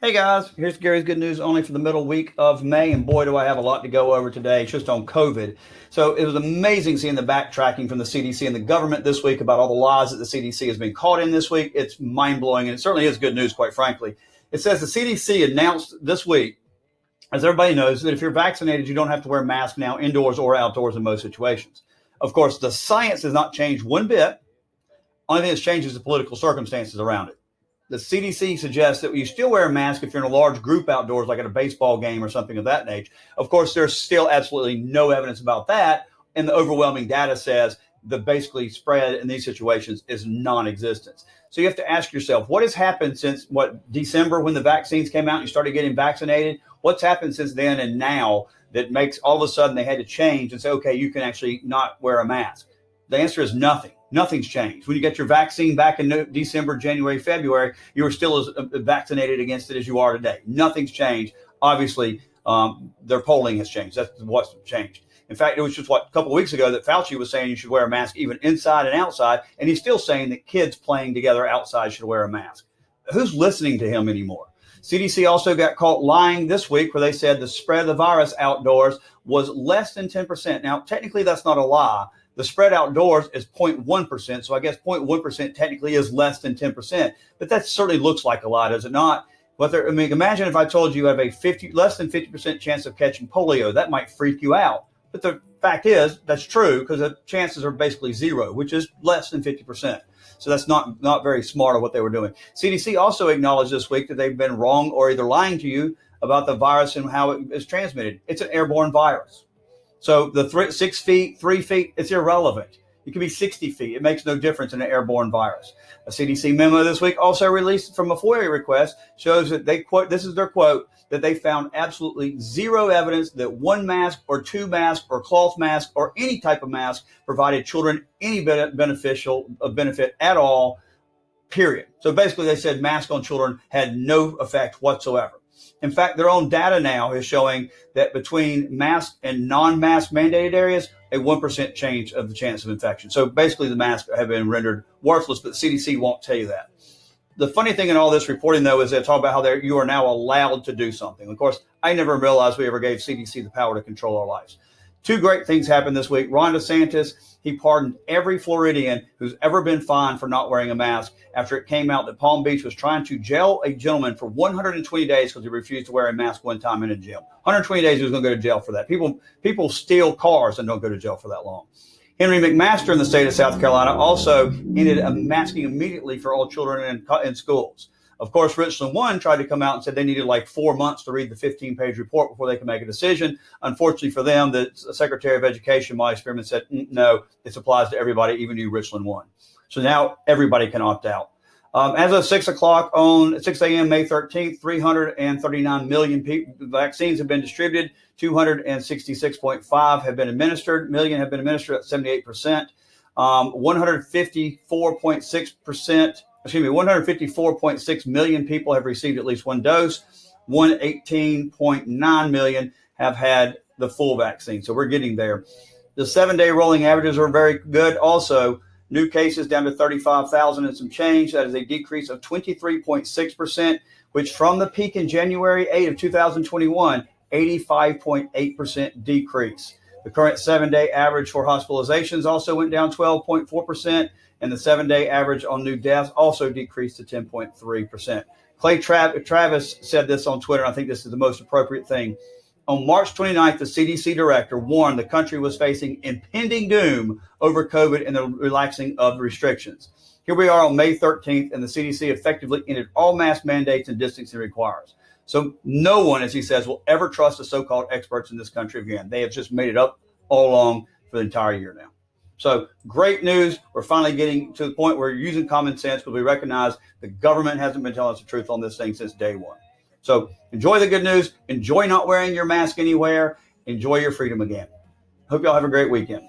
Hey guys, here's Gary's good news only for the middle week of May, and boy, do I have a lot to go over today. It's just on COVID. So it was amazing seeing the backtracking from the CDC and the government this week about all the lies that the CDC has been caught in this week. It's mind blowing, and it certainly is good news, quite frankly. It says the CDC announced this week, as everybody knows, that if you're vaccinated, you don't have to wear a mask now indoors or outdoors in most situations. Of course, the science has not changed one bit. Only thing that's changed is the political circumstances around it. The CDC suggests that you still wear a mask if you're in a large group outdoors, like at a baseball game or something of that nature. Of course, there's still absolutely no evidence about that. And the overwhelming data says the basically spread in these situations is non-existent. So you have to ask yourself, what has happened since December when the vaccines came out and you started getting vaccinated? What's happened since then and now that makes all of a sudden they had to change and say, okay, you can actually not wear a mask? The answer is nothing. Nothing's changed. When you get your vaccine back in December, January, February, you were still as vaccinated against it as you are today. Nothing's changed. Obviously, their polling has changed. That's what's changed. In fact, it was just a couple of weeks ago that Fauci was saying you should wear a mask even inside and outside, and he's still saying that kids playing together outside should wear a mask. Who's listening to him anymore? CDC also got caught lying this week where they said the spread of the virus outdoors was less than 10%. Now, technically, that's not a lie. The spread outdoors is 0.1%, so I guess 0.1% technically is less than 10%, but that certainly looks like a lot, does it not? Imagine if I told you have a less than 50% chance of catching polio. That might freak you out, but the fact is that's true because the chances are basically zero, which is less than 50%. So that's not very smart of what they were doing. CDC also acknowledged this week that they've been wrong or either lying to you about the virus and how it is transmitted. It's an airborne virus. So the 6 feet, 3 feet, it's irrelevant. It can be 60 feet. It makes no difference in an airborne virus. A CDC memo this week also released from a FOIA request shows that they quote, this is their quote, that they found absolutely zero evidence that one mask or two masks or cloth mask or any type of mask provided children any benefit at all, period. So basically they said mask on children had no effect whatsoever. In fact, their own data now is showing that between mask and non-mask mandated areas, a 1% change of the chance of infection. So basically the masks have been rendered worthless, but the CDC won't tell you that. The funny thing in all this reporting, though, is they talk about how you are now allowed to do something. Of course, I never realized we ever gave CDC the power to control our lives. Two great things happened this week. Ron DeSantis, he pardoned every Floridian who's ever been fined for not wearing a mask after it came out that Palm Beach was trying to jail a gentleman for 120 days because he refused to wear a mask one time in a jail. 120 days he was going to go to jail for that. People steal cars and don't go to jail for that long. Henry McMaster in the state of South Carolina also ended masking immediately for all children in schools. Of course, Richland 1 tried to come out and said they needed like 4 months to read the 15-page report before they could make a decision. Unfortunately for them, the Secretary of Education, Molly Spearman, said, no, this applies to everybody, even you, Richland 1. So now everybody can opt out. As of 6 o'clock on 6 a.m. May 13th, 339 million vaccines have been distributed. 266.5 have been administered. Million have been administered at 78%. 154.6 million people have received at least one dose. 118.9 million have had the full vaccine. So we're getting there. The 7-day rolling averages are very good. Also, new cases down to 35,000 and some change. That is a decrease of 23.6%, which from the peak in January 8 of 2021, 85.8% decrease. The current 7-day average for hospitalizations also went down 12.4%, and the 7-day average on new deaths also decreased to 10.3%. Clay Travis said this on Twitter, and I think this is the most appropriate thing. On March 29th, the CDC director warned the country was facing impending doom over COVID and the relaxing of restrictions. Here we are on May 13th, and the CDC effectively ended all mask mandates and distancing requires. So no one, as he says, will ever trust the so-called experts in this country again. They have just made it up all along for the entire year now. So great news. We're finally getting to the point where we're using common sense because we recognize the government hasn't been telling us the truth on this thing since day one. So enjoy the good news. Enjoy not wearing your mask anywhere. Enjoy your freedom again. Hope y'all have a great weekend.